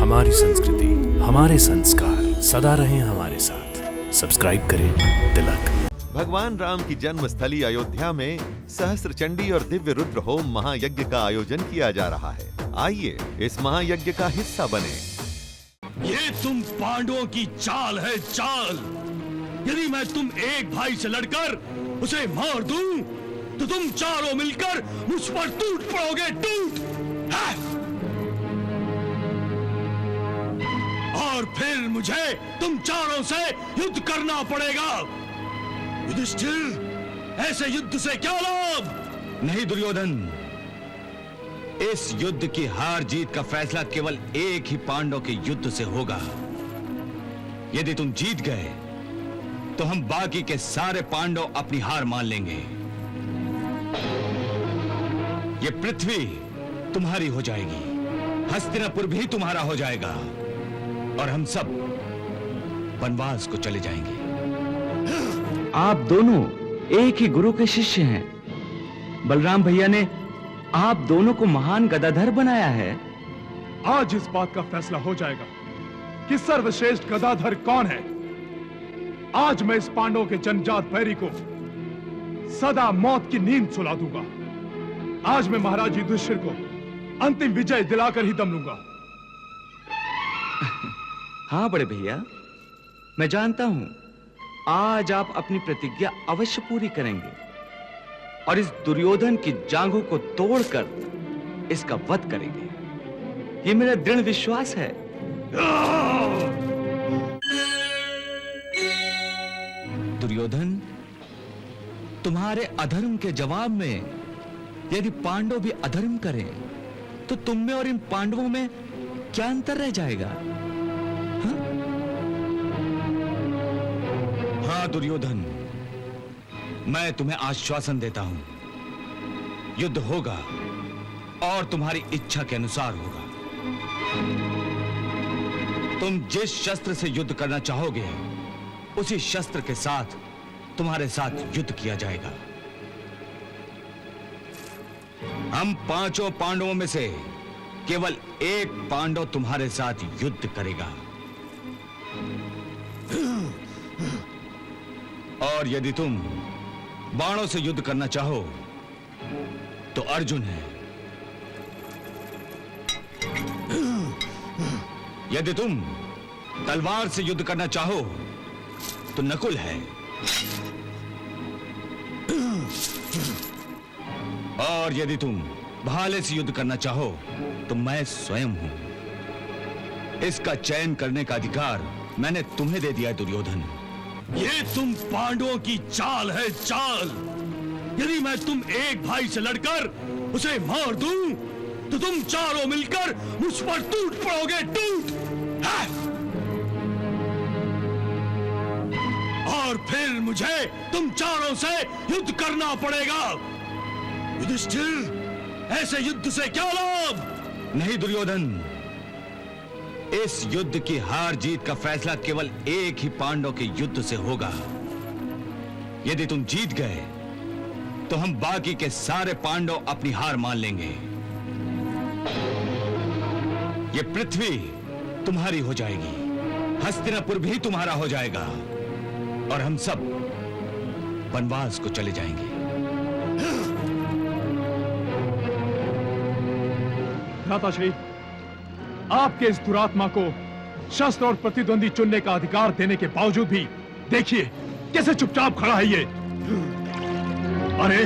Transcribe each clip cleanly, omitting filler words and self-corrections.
हमारी संस्कृति, हमारे संस्कार सदा रहें हमारे साथ। सब्सक्राइब करें तिलक। भगवान राम की जन्मस्थली अयोध्या में सहस्त्र चंडी और दिव्य रुद्र होम महायज्ञ का आयोजन किया जा रहा है। आइए इस महायज्ञ का हिस्सा बने। ये तुम पांडवों की चाल है, चाल। यदि मैं तुम एक भाई से लड़कर उसे मार दूं, तो तुम चारों मिलकर मुझ पर टूट पड़ोगे, टूट। और फिर मुझे तुम चारों से युद्ध करना पड़ेगा। युधिष्ठिर, ऐसे युद्ध से क्या लाभ? नहीं दुर्योधन, इस युद्ध की हार जीत का फैसला केवल एक ही पांडव के युद्ध से होगा। यदि तुम जीत गए तो हम बाकी के सारे पांडव अपनी हार मान लेंगे। ये पृथ्वी तुम्हारी हो जाएगी, हस्तिनापुर भी तुम्हारा हो जाएगा और हम सब वनवास को चले जाएंगे। आप दोनों एक ही गुरु के शिष्य हैं। बलराम भैया ने आप दोनों को महान गदाधर बनाया है। आज इस बात का फैसला हो जाएगा कि सर्वश्रेष्ठ गदाधर कौन है। आज मैं इस पांडव के जनजात बैरी को सदा मौत की नींद सुला दूंगा। आज मैं महाराज युधिष्ठिर को अंतिम विजय दिलाकर ही दम लूंगा। हाँ बड़े भैया, मैं जानता हूं आज आप अपनी प्रतिज्ञा अवश्य पूरी करेंगे और इस दुर्योधन की जांघों को तोड़कर इसका वध करेंगे। ये मेरा दृढ़ विश्वास है। दुर्योधन, तुम्हारे अधर्म के जवाब में यदि पांडव भी अधर्म करें तो तुम में और इन पांडवों में क्या अंतर रह जाएगा? हाँ दुर्योधन, मैं तुम्हें आश्वासन देता हूं, युद्ध होगा और तुम्हारी इच्छा के अनुसार होगा। तुम जिस शस्त्र से युद्ध करना चाहोगे उसी शस्त्र के साथ तुम्हारे साथ युद्ध किया जाएगा। हम पांचों पांडवों में से केवल एक पांडव तुम्हारे साथ युद्ध करेगा। और यदि तुम बाणों से युद्ध करना चाहो तो अर्जुन है। यदि तुम तलवार से युद्ध करना चाहो तो नकुल है। और यदि तुम भाले से युद्ध करना चाहो तो मैं स्वयं हूं। इसका चयन करने का अधिकार मैंने तुम्हें दे दिया है दुर्योधन। ये तुम पांडवों की चाल है, चाल। यदि मैं तुम एक भाई से लड़कर उसे मार दूं, तो तुम चारों मिलकर मुझ पर टूट पड़ोगे, टूट। और फिर मुझे तुम चारों से युद्ध करना पड़ेगा। युधिष्ठिर, ऐसे युद्ध से क्या लाभ? नहीं दुर्योधन, इस युद्ध की हार जीत का फैसला केवल एक ही पांडव के युद्ध से होगा। यदि तुम जीत गए तो हम बाकी के सारे पांडव अपनी हार मान लेंगे। ये पृथ्वी तुम्हारी हो जाएगी, हस्तिनापुर भी तुम्हारा हो जाएगा और हम सब वनवास को चले जाएंगे। भ्राताश्री, आपके इस दुरात्मा को शस्त्र और प्रतिद्वंदी चुनने का अधिकार देने के बावजूद भी देखिए कैसे चुपचाप खड़ा है ये। अरे,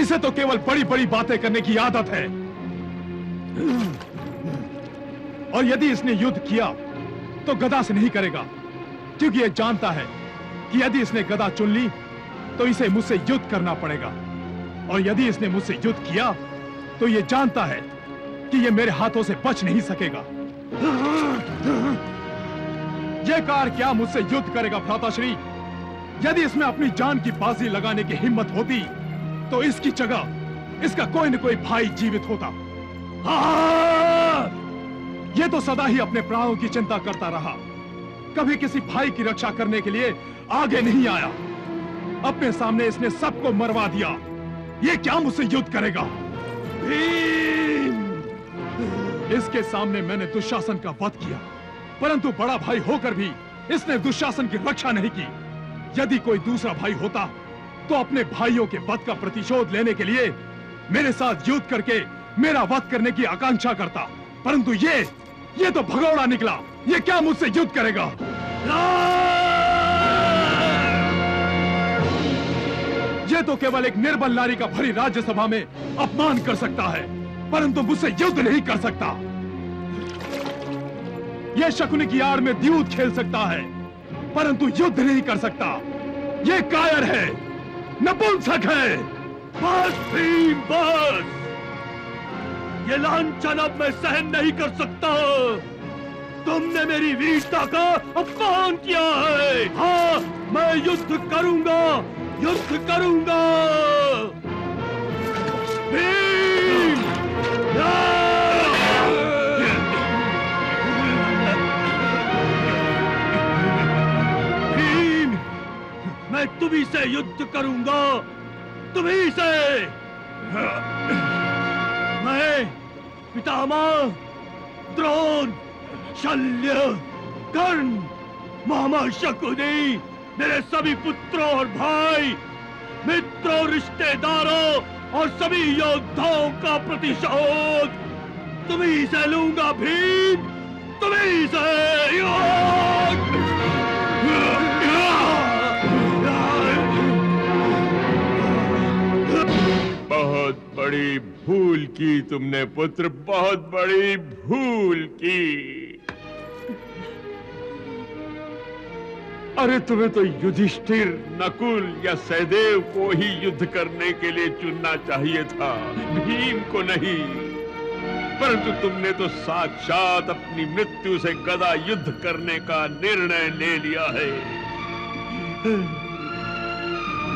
इसे तो केवल बड़ी बड़ी बातें करने की आदत है। और यदि इसने युद्ध किया तो गदा से नहीं करेगा, क्योंकि यह जानता है कि यदि इसने गदा चुन ली तो इसे मुझसे युद्ध करना पड़ेगा। और यदि इसने मुझसे युद्ध किया तो यह जानता है कि यह मेरे हाथों से बच नहीं सकेगा। यह कार क्या मुझसे युद्ध करेगा भ्राताश्री? यदि इसमें अपनी जान की बाजी लगाने की हिम्मत होती तो इसकी जगह इसका कोई न कोई भाई जीवित होता। यह तो सदा ही अपने प्राणों की चिंता करता रहा, कभी किसी भाई की रक्षा करने के लिए आगे नहीं आया। अपने सामने इसने सबको मरवा दिया। यह क्या मुझसे युद्ध करेगा? भीम! इसके सामने मैंने दुशासन का वध किया, परंतु बड़ा भाई होकर भी इसने दुशासन की रक्षा नहीं की। यदि कोई दूसरा भाई होता तो अपने भाइयों के वध का प्रतिशोध लेने के लिए मेरे साथ युद्ध करके मेरा वध करने की आकांक्षा करता, परंतु ये तो भगोड़ा निकला। ये क्या मुझसे युद्ध करेगा? ये तो केवल एक निर्बल नारी का भरी राज्यसभा में अपमान कर सकता है, परंतु मुझसे युद्ध नहीं कर सकता। यह शकुनी की आड़ में द्यूत खेल सकता है, परंतु युद्ध नहीं कर सकता। ये कायर है, नपुंसक है। बस भीम बस, ये लांछन अब मैं सहन नहीं कर सकता। तुमने मेरी वीरता का अपमान किया है। हाँ, मैं युद्ध करूंगा, युद्ध करूंगा। भीम! भीम, मैं तुम्ही से युद्ध करूंगा, तुम्ही से। मैं पितामह, द्रोण, शल्य, कर्ण, मामा शकुनी, मेरे सभी पुत्रों और भाई, मित्रों, रिश्तेदारों और सभी योद्धाओं का प्रतिशोध तुम्ही से लूंगा भीम, तुम्ही से। बहुत बड़ी भूल की तुमने पुत्र, बहुत बड़ी भूल की। अरे तुम्हें तो युधिष्ठिर, नकुल या सहदेव को ही युद्ध करने के लिए चुनना चाहिए था, भीम को नहीं। परंतु तुमने तो साक्षात अपनी मृत्यु से गदा युद्ध करने का निर्णय ले लिया है।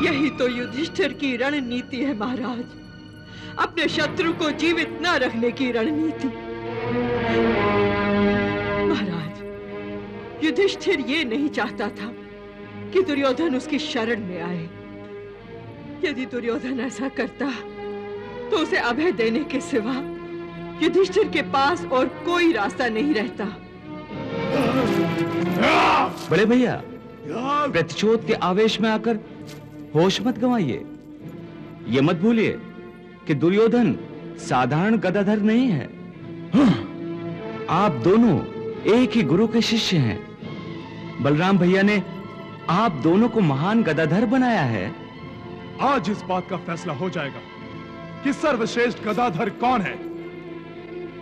यही तो युधिष्ठिर की रणनीति है महाराज, अपने शत्रु को जीवित न रखने की रणनीति। महाराज, युधिष्ठिर ये नहीं चाहता था कि दुर्योधन उसकी शरण में आए। यदि दुर्योधन ऐसा करता तो उसे अभय देने के सिवा युधिष्ठिर के पास और कोई रास्ता नहीं रहता। बड़े भैया, प्रतिशोध के आवेश में आकर होश मत गंवाइए। ये मत भूलिए कि दुर्योधन साधारण गदाधर नहीं है। आप दोनों एक ही गुरु के शिष्य हैं। बलराम भैया ने आप दोनों को महान गदाधर बनाया है। आज इस बात का फैसला हो जाएगा कि सर्वश्रेष्ठ गदाधर कौन है।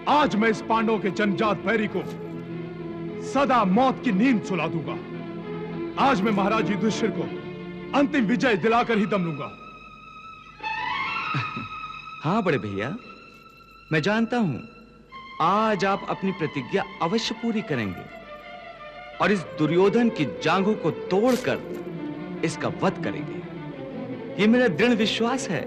आज मैं इस पांडवों के जनजात बैरी को सदा मौत की नींद सुला दूंगा। आज मैं महाराज युधिष्ठिर को अंतिम विजय दिलाकर ही दम लूंगा। हाँ बड़े भैया, मैं जानता हूं आज आप अपनी प्रतिज्ञा अवश्य पूरी करेंगे और इस दुर्योधन की जांघों को तोड़कर इसका वध करेंगे। ये मेरा दृढ़ विश्वास है।